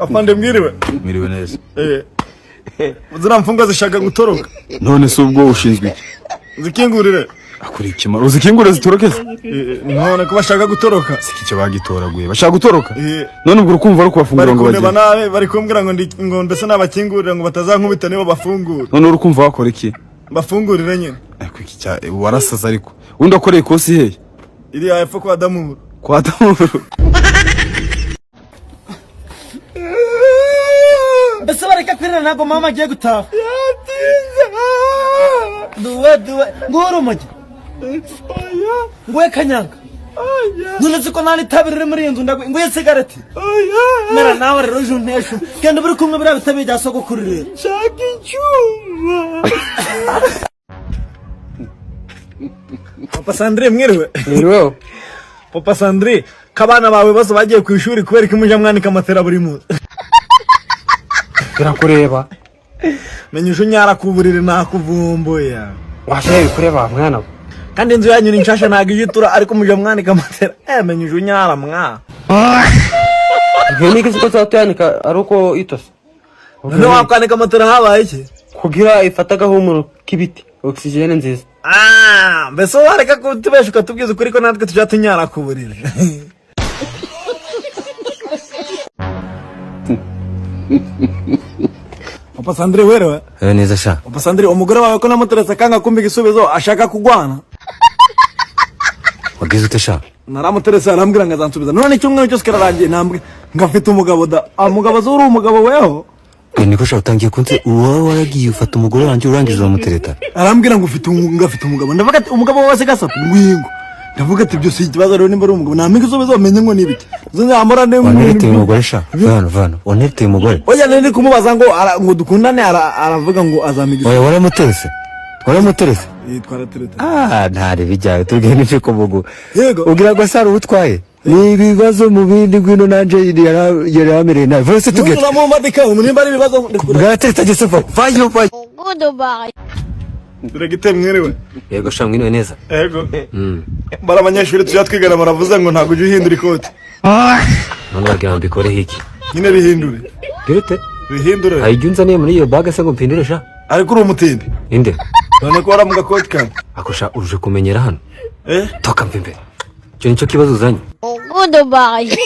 Afande mwiriwe. Mwiriwe neza. Uzira mfunga zishaka gutoroka. None se ubwo ushinzwe iki? Zikingurire. Akurikima. Uzikingure zitorokeze? None ko bashaka gutoroka. Sikice bagitoraguye. Bashaka gutoroka? None ubwo urukumva ari kubafungura ngo baje. Bari nabe bari kumbwira ngo mbese nabakingurira ngo batazankubita nibo bafungura. None urukumva wakora iki? Bafungurire nyine. Iki cya warasaza ariko. Undi akoreye kosi hehe? Iri hepfo kwa Damuru. Kwa Damuru. Bese bareka kwirana nago mama agiye gutaha. Duwe ngoro maje. Ngwe kanyanga. None ziko nani tabirire muri inzu ngwe cigarette. Mera nawe rero junteshu. Kende buri kumwe bira bitabe bya soko kurire. Shaka icyuma. Papa Sandrine mwiriwe. Mwiriwe. Papa Sandrine kabana bawe bose bagiye ku ishuri kubera ko imuje mwanika amatera buri munsi. Birakureba. Menyusho nyara kuburire nakuvumbuye. Washaye kureba mwana. Kandi inzu yanyu ni nshasha nagiyitura ariko muje mwanika amatera. Menyusho nyara mwa. Ngeni kiziko zatyanika aruko itose. None wakwanika amatera habaye iki? Kugira ifataga humuro kibiti. Oxygene nziza. Mbese wareka kutubeshuka tubwiza ukuri ko natwe tujya tunyara kuburire. Papa Sandrine werewe? Neza sha. Papa Sandrine umugore wawe ko namuteretse kanga kumva igisubizo ashaka kugwana. Wagize ute sha? Naramuteretse arambwira ngo azansubiza. None cyumwe cyose kirarangiye nambwe ngafite umugabo da. Umugabo zo uri umugabo weho? Niko sha utangiye kunze uwo waragiye ufata umugore wanje urangiza umutereta. Arambwira ngo ngafite umugabo. Ndavuga ati umugabo wose gasapu ngwingo. Ndavuga ati byo si ikibazo rero nimba ari umugabo namwe ikibazo bamenye ngo nibiki. Zunze amora ne Onete umugore sha. Vano. Onete umugore. Oya nende kumubaza ngo dukundane aravuga ngo azamigiza. Oya waramuterese. Waramuterese? Twaratereta. Ntari bijyaye tugende nje kubugu. Yego. Ugira ngo sara utwaye. Ni ibibazo mu bindi ngwino nanje yari amereye nawe. Vose tugete. Nuzura mu madika umunimba ari ibibazo ndikura. Bwatereta Josefa. Vayo. Goodbye. Diregiteri mwiriwe. Yego sha mwino neza. Yego. Bara abanyeshuri tujya twigana baravuze ngo ntago uje uhindura ikoti. None bagira mbikore hiki. Nyine bihindure. Girute? Bihindure. Ayijunza niye muri iyo bag se ngo mpindure sha. Ariko uri umutindi. Inde. None ko waramuga koti kandi. Akusha uje kumenyera hano. Toka mpimbe. Cyo nicyo kibazo uzanye. Goodbye.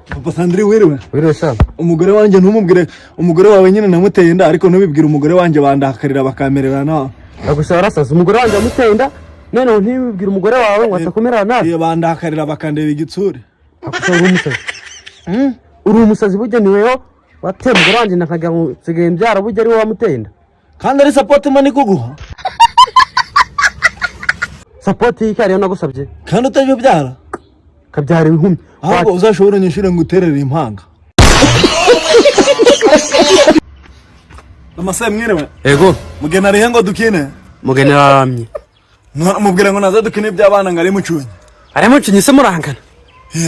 Papa Sandrine werewe? Werewe sha. Umugore wanje ntumubwire umugore wawe nyine namuteye inda ariko ntubibwire umugore wanje bandakarira bakamererana. Agusa warasaza umugore wanje amuteye inda. None ntibibwira umugore wawe ngo atakomerana nawe. Iyo bandakarira bakandeba igitsure. Agusa uri umusazi. Uri umusazi burya ni wewe wateye umugore wanje nakagira ngo sigaye mbyara burya ari wowe wamuteye inda. Kandi ari support money kuguha. Support y'ikari yo nagusabye. Kandi utaje byara. Kabyara inkumi. Ahubwo uzashobora nyishire ngo uterere impanga. Amasaye mwirewe? Ego. Mugena rihe ngo dukine? Mugenera aramye. Mubwira ngo naza dukine iby'abana ngari mucunye. Ari mucunye se murangana.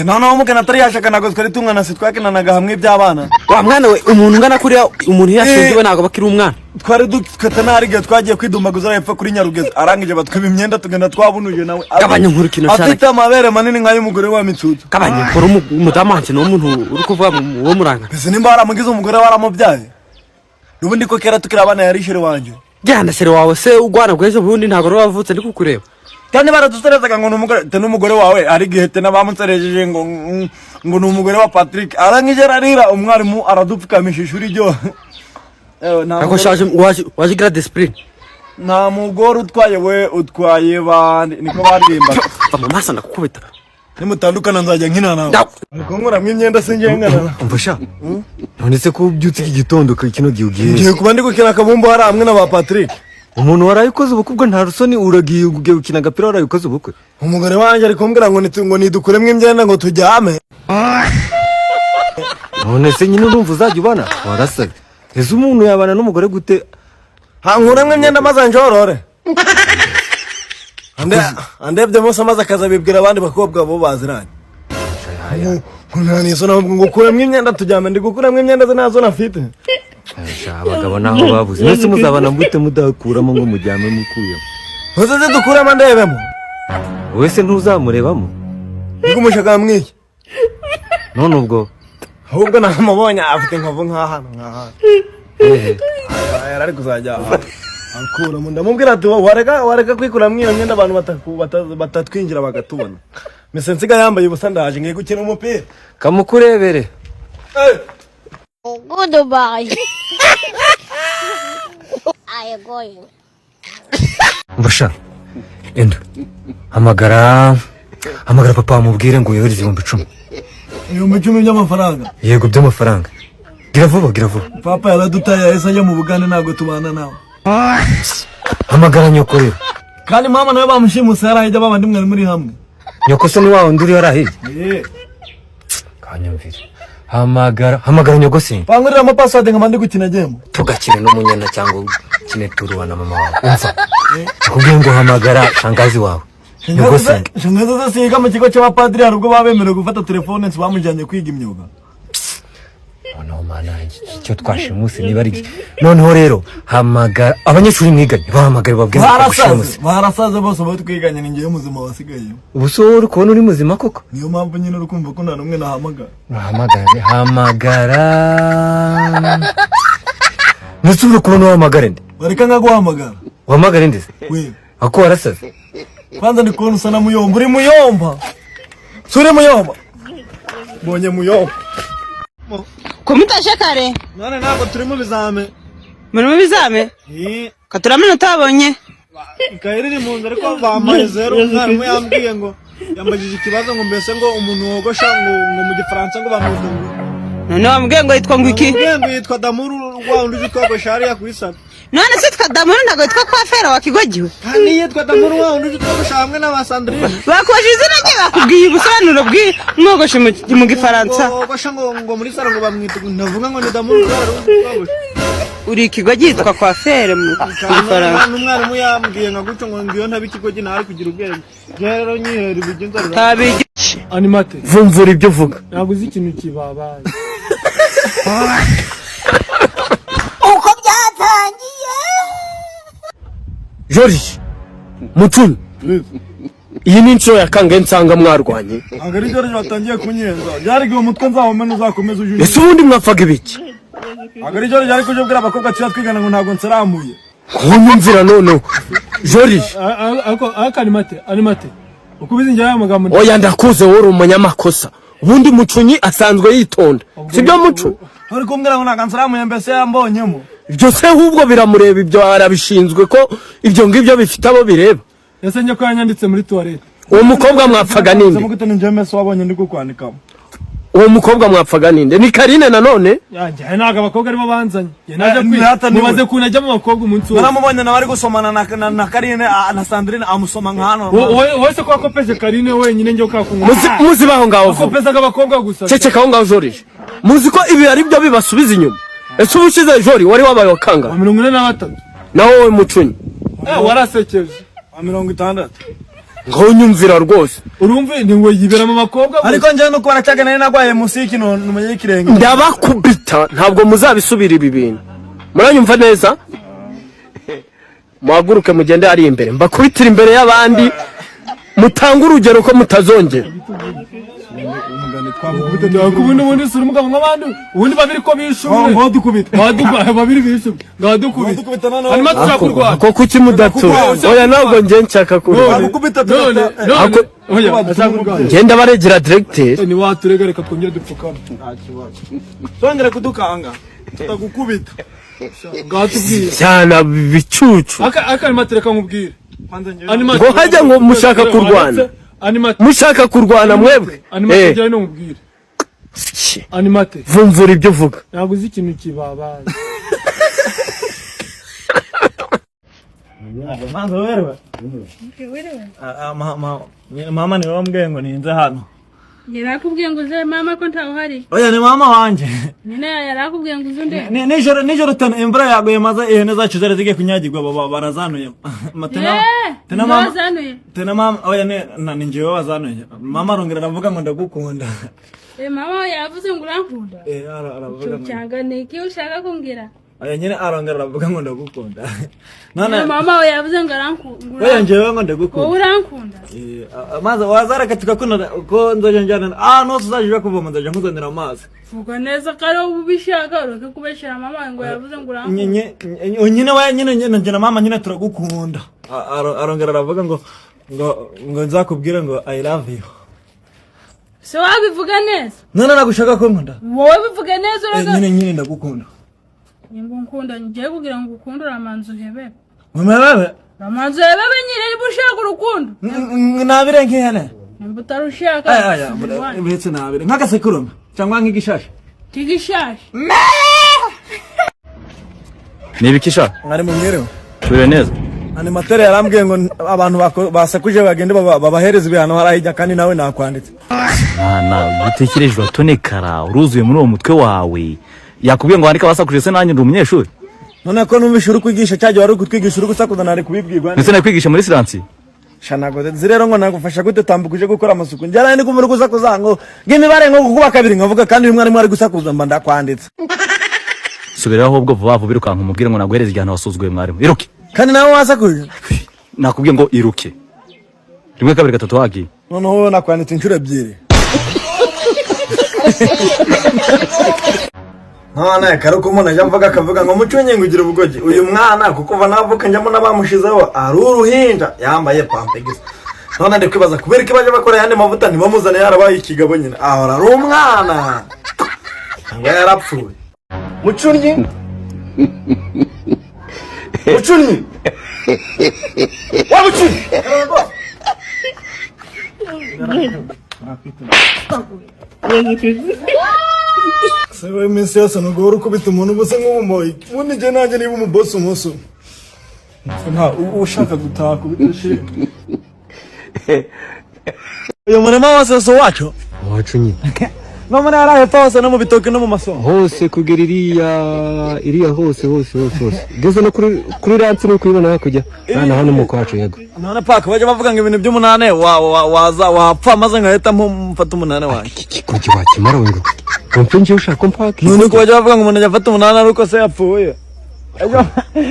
None mugena atari yashaka nago twari tungana se twakinanaga hamwe iby'abana. Wa mwana we umuntu ngana kuri umuntu yashinzwe nago bakiri umwana. Twari dukata nariga twagiye kwidumbaguza hepfo kuri Nyarugeze arangije batwiba imyenda tugenda twabunuje nawe. Gabanya nkuru kino cyane. Afite amabere manini nkayo umugore wa Mitsutsu. Gabanya nkuru umudamanje no umuntu uri kuvuga wo murangana. Ese nimba waramugize umugore waramubyaye. Nubundi ko kera tukira abana yarishire wanje. Genda shere wawe se ugwana bwejo bundi ntago wavutse ndi kukureba. Kandi baraduterezaga ngo numugore te numugore wawe ari gihete nabamutserejeje ngo numugore wa Patrick arangije ararira umwarimu aradupfukamisha ishuri ryo. Ako shaje waje gira discipline. Na mugore utwaye bandi niko baririmba. Amamasa ndakukubita. Nimutandukana nzajya nkina nawe. Niko nkora mwimyenda singiye ngana. Umfasha. None se ko byutse iki gitondo kino giugiye. Ngiye kuba ndi gukina kabumbu hari hamwe na ba Patrick. Umuntu warayikoze ubukwe bwo nta rusoni uragiye ugiye gukina agapira warayikoze ubukwe. Umugore wanje ari kumbwira ngo nidukure mwimyenda ngo tujyame. None se nyine urumva uzajya ubana warasabye. Ese umuntu yabana n'umugore gute? Hankure mwimyenda maze njorore. Andebye mose amaze akazabibwira abandi bakobwa bo baziranye. Nani sona ngukuremwe imyenda tujyame ndi gukuremwe imyenda ze nazo nafite. Abagabo naho babuze. Nese muzabana mbute mudakuramo ngo mujyame mukuyemo. Uzaze dukuramo ndebemo. Wese ntuzamurebamo. Ngumushaka mwiki. none ubwo ahubwo namubonye afite inkovu nk'ahantu ari kuzajya akura mu ndamubwira ati wareka kwikuramo iyo myenda abantu batatwinjira bagatubona mise nsiga yambaye ubusa ndaje ngiye gukina umupira kamukurebere Goodbye. I am going. Mbasha enda hamagara papa amubwire ngo yohereze 10,000 10,000 by'amafaranga yego by'amafaranga gira vuba papa yaradutaye yahise ajya mu Bugande ntabwo tubana nawe hamagara nyoko rero kandi mama nawe bamushimuse yarahijya babandi mwari muri hamwe nyoko se ni wawe nduri yarahije kanyumvire hamagara nyoko se bangurira ama password ngamba ndi gukina game tugakine n'umunyana cyangwa kine turuwa na mama wawe umva kubwiye ngo hamagara shangazi wawe nyoko se shangazi se mu kigo cy'abapadiri hari ubwo babemerewe gufata telefone bamujyanye kwiga imyuga no mana icyo twashimuse niba ari noneho rero hamagara abanyeshuri mwiganye bahamagara babwiye barasaze bose bo twiganye ningiye muzima wasigaye ubusoro kubona uri muzima koko niyo mpamvu nyine urukumva ko nta numwe hamagara nusubira kubona wahamagara nde bareka nkaguhamagara wahamagara nde se we ako warasaze kwanza ndi kubona usa na muyomba uri muyomba suri muyomba mbonye muyomba Kumutashe kare none ntabwo turi mu bizame muri mu bizame katuramena utabonye ikayiri mu nzira ariko bambaye zero umwarimu yambwiye ngo yambagije ikibazo ngo mbese ngo umuntu wogosha ngo mu gifaransa ngo bamudungu none wambwiye ngo yitwa ngo iki yitwa Damuru wa undi yitwa hariya kwisaba none se yitwa Damuru ndago yitwa Kwafera wakigogiwe kandi yitwa Damuru wa undi yitwa hamwe n'aba Sandrine bakubajije izina rye bakubwiye ubusobanuro bw'umwogoshe mu gifaransa wogosha ngo muri saro ngo bamwita ndavuga ngo ni Damuru uri ikigogi yitwa Kwafera mu gifaransa n'umwarimu yambwiye nka guco ngo ngiyo ntabikigogi ntari kugira ubwenge rero nyihera ibigenza tabigishe Animate vumvura ibyo vuga ntabwo uzi ikintu kibabaye Uko byatangiye. George Mutuni iyi ni inshuro ya kangahe nsanga mwarwanye agari George batangiye kunyenza byarigiye umutwe nzawumena uzakomeza ujuje ese ubundi mwapfaga ibiki agari George ari kuje bwira abakobwa cyira twigana ngo ntago nsaramuye kunyumvira none George Animate ukubizi njya amagambo oya ndakuze wori umunyamakosa ubundi Mucunyi asanzwe yitonda sibyo Mucu ari kumbwira ngo ntago nsaramuye mbese yambonyemo ibyo se ahubwo biramureba ibyo arabishinzwe ko ibyo ngibyo bifite abo bireba ese njye ko yanyanditse muri toilette uwo mukobwa mwapfaga ninde mugite ninje mbese wabonye ndi kukwandikamo uwo mukobwa mwapfaga ninde ni Karine nanone yanjye ntago abakobwa aribo banzanye naje mubaze kunajya mu bakobwa umunsi wose naramubonye nawe ari gusomana na Karine na Sandrine amusoma nk'hano wese ko akopeje Karine wenyine njye ukakunga muzi baho ngaho akopeza abakobwa gusa ceceka aho ngaho George muzi ko ibi ari byo bibasubiza inyuma ese ubushize George wari wabaye wakanga 43 nawe wowe Mucunyi warasekeje 60 ngo nyumvira rwose urumve ni we yiberamo abakobwa ariko njye no kubara cyagana nagwaye musiki no numenye ikirenge ndabakubita ntabwo muzabisubira ibi bintu muranyumva neza muhaguruke mugende ari imbere mbakubitira imbere y'abandi mutanga urugero ko mutazongera ubundi ubundi sura umugabo nk'abandi ubundi babiri ko bishumwe ngo dukubita babiri bishumwe ngo dukubita hanyuma tuzakurwa ko kuki mudatura oya ntabwo nje nshaka kurwa oya azakurwa ngenda baregera directeur ni waturega reka twongere dupfukame twongere kudukanga tutagukubita gatubwiye cyana bicucu Animate reka nkubwire ngo hajya ngo mushaka kurwana mushaka kurwana mwebwe Animate njye no nkubwire Animate vumvura ibyo vuga ntabwo uzi ikintu kibabaye mama ni wambwiye ngo ninze hano yarakubwiye ngo uze mama ko ntawuhari oya ni mama wanje nyine yarakubwiye ngo uze unde nijoro imvura yaguye maze ihene zacu zari zigiye kunyagirwa barazanuye tena mama oya ni njyewe wazanuye mama arongera aravuga ngo ndagukunda mama yavuze ngo urankunda aravuga ngo cyangwa ni iki ushaka kumbwira Aya nyine arongera aravuga ngo ndagukunda. None mama we yavuze ngo arankunda. Oya njyewe ngo ndagukunda. Wowe urankunda? Amazi wazareka tukakunda ko nzoje njyana no tuzajya kuvoma nzaje nkuzanira amazi. Vuga neza kare ubishaka ureke kubeshera mama ngo yavuze ngo urankunda. Nyine we nyine njye na mama nyine turagukunda. Arongera aravuga ngo nzakubwira ngo I love you. So wabivuga neza? None nagushaka ko nkunda. Wowe bivuga neza uraga. Nyine ndagukunda. Nimba nkunda ngiye kugira ngo ukunda uramanza uhebe. Mumebebe? Uramanza uhebe nyine niba ushaka urukundo. Nabire nkihene. Nimba utarushaka. Aya bihetse nabire. Nk'agasekurume cyangwa nk'igishashi. Tigishashi. Nibikisha? Mwari mu mwireho. Tubire neza. Animateur yarambwiye ngo abantu basakuje bagende babahereza ibihano harahijya kandi nawe nakwanditse. Mwana utekereje watonekara uruzuye muri uwo mutwe wawe. Yakubwiye ngo wandika basakuje se nanjye ndi umunyeshuri. None ko numvisha uri kwigisha cyaje wari kutwigisha uri gusakuza nari kubibwirwa. Ndetse nakwigisha muri siransi. Shanago zirero ngo nagufasha gute tambukuje gukora amasuku. Njyana ndi kumuri gusakuza ngo ngimibare ngo kuba kabiri ngavuga kandi uyu mwari gusakuza mba ndakwanditse. Subiraho ubwo vuba vuba birukanka umubwire ngo naguhereze igihano wasuzguye mwarimu. Iruke. Kandi nawe wasakuje. Nakubwiye ngo iruke. Rimwe kabiri gatatu wagiye. Noneho nakwanditse inshuro ebyiri. None karuko umuntu ajya mvuga akavuga ngo mucunye ngugira ubugogi uyu mwana kuko uva navuka njyamo nabamushizeho ari uruhinja yambaye pampegisi. None ndi kwibaza kubera iki baje bakora yandi mavuta ntibamuzane yarabaye ikigabo nyine ahora ari umwana ngo yarapfuye. Mucunye mucunye wamucunye Sewe iminsi yose ntugora ukubita umuntu ubuse nk'umumoyi ubundi njye nanjye niba umubosi umuso nta ushaka gutaha kubitashira uyu murima wose so wacu Wacu nyine. no muri arahe hose no mu bitoke no mu masomo Hose kugera iriya hose. Geze no kuri ransi no kuyibona hakujya. Hano mu kwacu yego. none paka baje bavuga ngo ibintu by'umunane waza wapfa maze ngahita mfata umunane wanjye Kikuki wakimara ngo. Kompenje ushaka mpaka. none ko baje bavuga ngo umuntu afata umunane aruko se yapfuye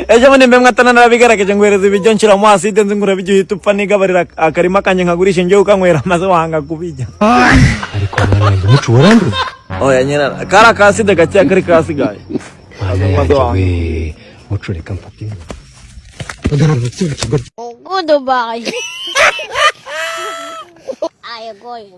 ejo muri mbe mwatana narabigarageje ngwereza ibijyo nshira mu aside nzi ngura bijyo uhita upfa nigabarira akarima kanje nkagurisha ngiye ukanywera maze wahanga kubijya Ariko mwana umucu warandu. oya nyina kara kaside gake kari kasigaye We mucu reka mpapira. Goodbye. I am going.